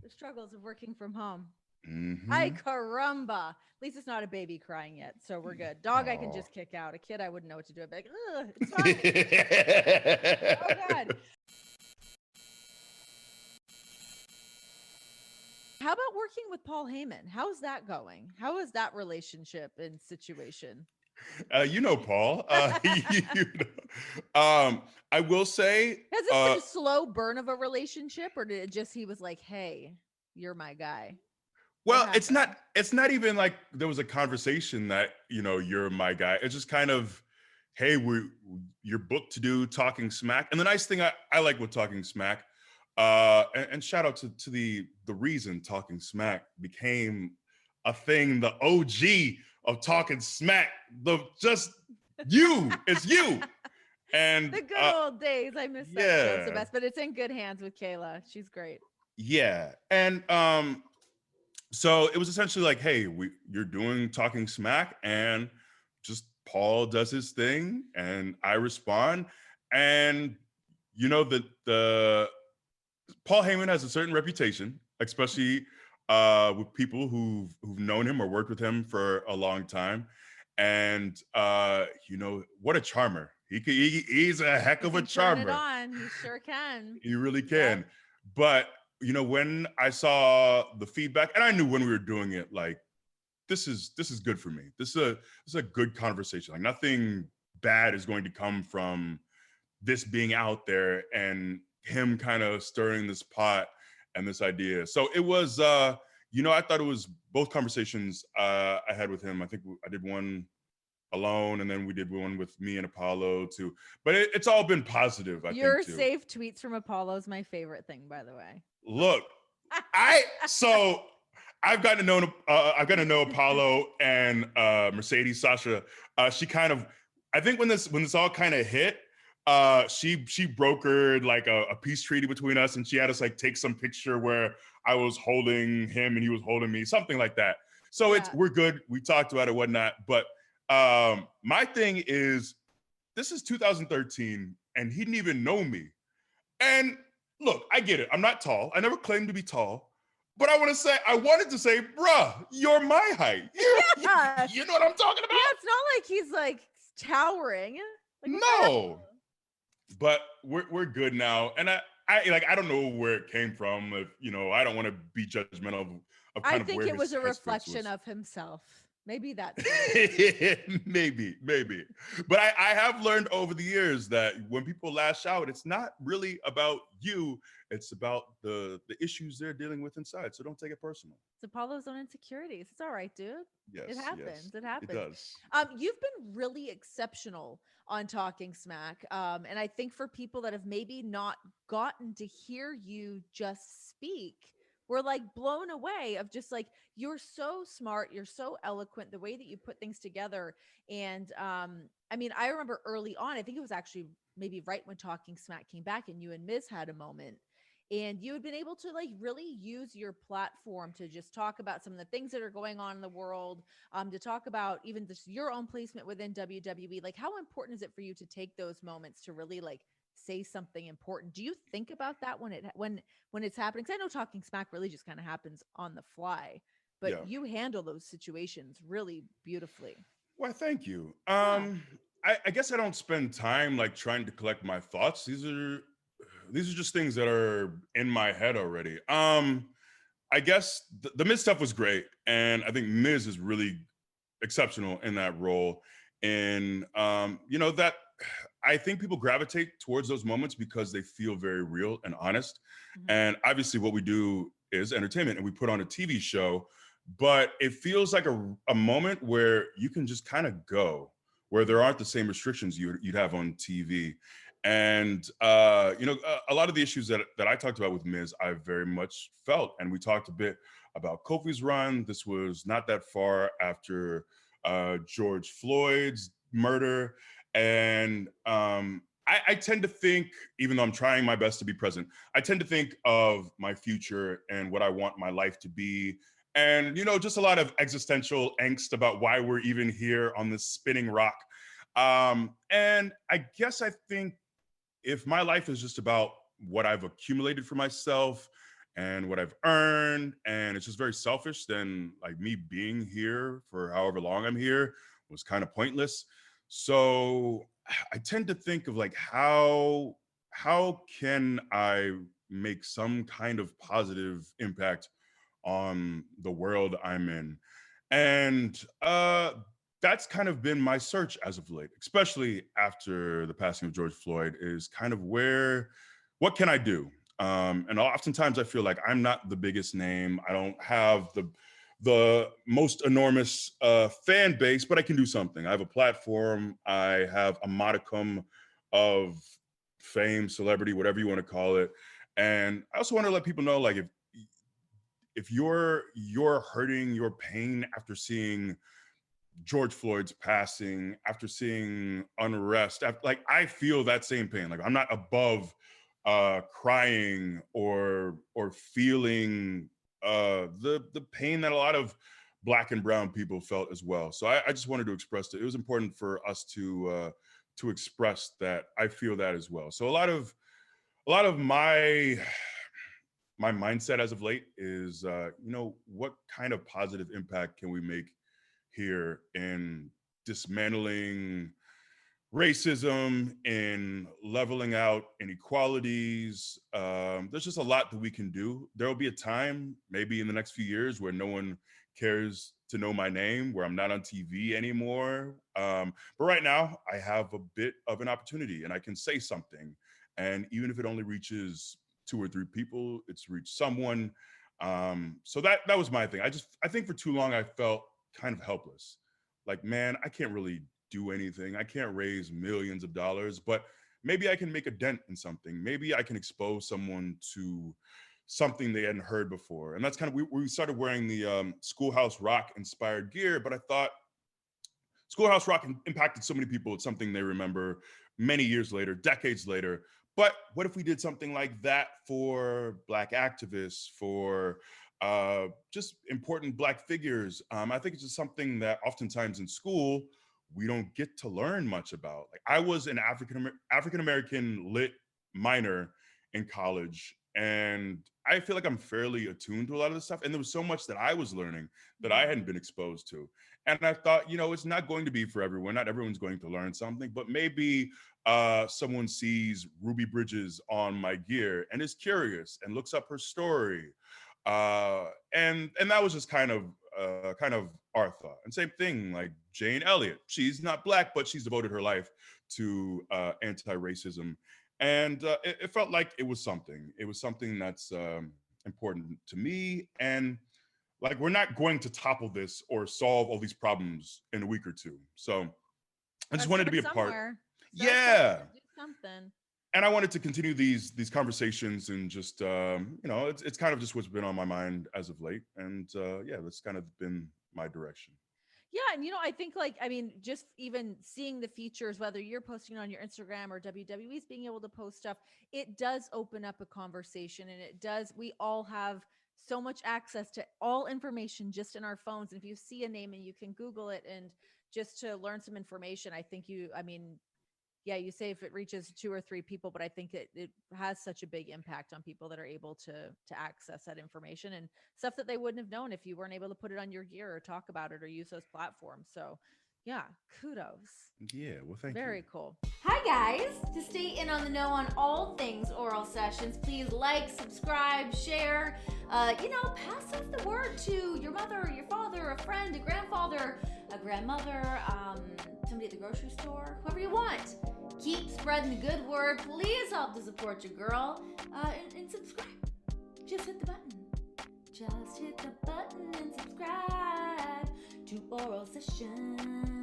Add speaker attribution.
Speaker 1: The struggles of working from home. Ay
Speaker 2: Mm-hmm.
Speaker 1: caramba. At least it's not a baby crying yet, so we're good. Dog, I can
Speaker 2: Oh.
Speaker 1: just kick out. A kid, I wouldn't know what to do. I'd be like, ugh, it's fine. Oh God. How about working with Paul Heyman? How's that going? How is that relationship and situation?
Speaker 2: Paul. I will say,
Speaker 1: Has this been a slow burn of a relationship, or did it just he was like, "Hey, you're my guy"? What
Speaker 2: well, it's
Speaker 1: happened?
Speaker 2: not. It's not even like there was a conversation that you're my guy. It's just kind of, hey, you're booked to do Talking Smack, and the nice thing I like with Talking Smack, and shout out to the reason Talking Smack became a thing, the OG of Talking Smack, the just it's you, and
Speaker 1: The good old days. I miss that show. It's the
Speaker 2: yeah,
Speaker 1: best, but it's in good hands with Kayla. She's great.
Speaker 2: yeah, and so it was essentially like, hey, you're doing Talking Smack, and just Paul does his thing, and I respond, and the Paul Heyman has a certain reputation, especially with people who've known him or worked with him for a long time, and what a charmer. He's a heck
Speaker 1: He
Speaker 2: of a
Speaker 1: can turn it
Speaker 2: charmer.
Speaker 1: on. He sure can.
Speaker 2: He really
Speaker 1: Yep.
Speaker 2: can. But when I saw the feedback, and I knew when we were doing it, like this is good for me. This is a good conversation. Like nothing bad is going to come from this being out there and him kind of stirring this pot and this idea. So it was I thought it was both conversations I had with him. I think I did one alone, and then we did one with me and Apollo too. But it's all been positive, I think,
Speaker 1: Your
Speaker 2: too.
Speaker 1: safe tweets from Apollo is my favorite thing, by the way.
Speaker 2: Look, I so I've gotten to know Apollo and Mercedes Sasha. She kind of, I think when this all kind of hit, she brokered like a peace treaty between us, and she had us like take some picture where I was holding him and he was holding me, something like that. So
Speaker 1: Yeah.
Speaker 2: we're good. We talked about it, whatnot. But my thing is, this is 2013, and he didn't even know me. And look, I get it. I'm not tall. I never claimed to be tall. But I wanted to say, bruh, you're my height.
Speaker 1: Yeah.
Speaker 2: You know what I'm talking
Speaker 1: Yeah,
Speaker 2: about?
Speaker 1: it's not like he's like towering. Like what the
Speaker 2: No. But we're good now. And I don't know where it came from. If I don't want to be judgmental of kind
Speaker 1: I
Speaker 2: of where
Speaker 1: think it
Speaker 2: his
Speaker 1: was a
Speaker 2: headspace
Speaker 1: reflection
Speaker 2: was.
Speaker 1: of himself. Maybe that's what it is.
Speaker 2: Maybe. But I have learned over the years that when people lash out, it's not really about you. It's about the issues they're dealing with inside. So don't take it personal.
Speaker 1: It's Apollo's own insecurities. It's all right, dude. It
Speaker 2: Yes, yes,
Speaker 1: happens. It
Speaker 2: it
Speaker 1: happens.
Speaker 2: does.
Speaker 1: You've been really exceptional on Talking Smack. And I think for people that have maybe not gotten to hear you just speak, we're like blown away of just like you're so smart, you're so eloquent, the way that you put things together. And I mean, I remember early on, I think it was actually maybe right when Talking Smack came back and you and Miz had a moment, and you had been able to like really use your platform to just talk about some of the things that are going on in the world, to talk about even just your own placement within WWE. Like how important is it for you to take those moments to really like say something important? Do you think about that when it's happening? Because I know Talking Smack really just kind of happens on the fly, but
Speaker 2: Yeah.
Speaker 1: you handle those situations really beautifully.
Speaker 2: Well, thank you.
Speaker 1: Yeah.
Speaker 2: I guess I don't spend time like trying to collect my thoughts. These are just things that are in my head already. I guess the Miz stuff was great, and I think Miz is really exceptional in that role. And that I think people gravitate towards those moments because they feel very real and honest.
Speaker 1: Mhm.
Speaker 2: And obviously, what we do is entertainment, and we put on a TV show, but it feels like a moment where you can just kind of go, where there aren't the same restrictions you'd have on TV. And a lot of the issues that I talked about with Miz, I very much felt, and we talked a bit about Kofi's run. This was not that far after George Floyd's murder, and I tend to think, even though I'm trying my best to be present, I tend to think of my future and what I want my life to be, and just a lot of existential angst about why we're even here on this spinning rock. And I guess I think if my life is just about what I've accumulated for myself and what I've earned, and it's just very selfish, then like me being here for however long I'm here was kind of pointless. So I tend to think of like how can I make some kind of positive impact on the world I'm in. And that's kind of been my search as of late, especially after the passing of George Floyd, is kind of what can I do? And oftentimes I feel like I'm not the biggest name. I don't have the most enormous fan base, but I can do something. I have a platform. I have a modicum of fame, celebrity, whatever you want to call it. And I also want to let people know, like, if you're hurting, your pain after seeing George Floyd's passing, after seeing unrest, after, like I feel that same pain. Like I'm not above crying or feeling the pain that a lot of Black and brown people felt as well. So I just wanted to express that it was important for us to express that I feel that as well. So a lot of my mindset as of late is, what kind of positive impact can we make here in dismantling racism, in leveling out inequalities. There's just a lot that we can do. There will be a time, maybe in the next few years, where no one cares to know my name, where I'm not on TV anymore. But right now, I have a bit of an opportunity and I can say something. And even if it only reaches two or three people, it's reached someone. So that was my thing. I think for too long I felt kind of helpless. Like, man, I can't really do anything. I can't raise millions of dollars, but maybe I can make a dent in something. Maybe I can expose someone to something they hadn't heard before. And that's kind of, we started wearing the Schoolhouse Rock inspired gear, but I thought Schoolhouse Rock impacted so many people. It's something they remember many years later, decades later. But what if we did something like that for Black activists, for just important Black figures? I think it's just something that oftentimes in school we don't get to learn much about. Like I was an African American lit minor in college, and I feel like I'm fairly attuned to a lot of this stuff. And there was so much that I was learning that I hadn't been exposed to. And I thought, it's not going to be for everyone. Not everyone's going to learn something, but maybe someone sees Ruby Bridges on my gear and is curious and looks up her story. And that was just kind of our thought. And same thing, like Jane Elliott. She's not Black, but she's devoted her life to anti-racism. And it felt like it was something. It was something that's important to me. And like, we're not going to topple this or solve all these problems in a week or two. So I just wanted to be a part. Yeah.
Speaker 1: Do something.
Speaker 2: And I wanted to continue these conversations and just it's kind of just what's been on my mind as of late. And yeah, that's kind of been my direction.
Speaker 1: Yeah, and I think just even seeing the features, whether you're posting on your Instagram or WWE's being able to post stuff, it does open up a conversation, and we all have so much access to all information just in our phones. And if you see a name and you can Google it and just to learn some information, I think yeah, you say if it reaches two or three people, but I think it has such a big impact on people that are able to access that information and stuff that they wouldn't have known if you weren't able to put it on your gear or talk about it or use those platforms. So yeah, kudos.
Speaker 2: Yeah, well, thank you.
Speaker 1: Very cool.
Speaker 3: Hi guys! To stay in on the know on all things oral sessions, please like, subscribe, share, pass off the word to your mother, your father, a friend, a grandfather, a grandmother, somebody at the grocery store, whoever you want. Keep spreading the good word. Please help to support your girl and subscribe. Just hit the button. Just hit the button and subscribe to Oral Sessions.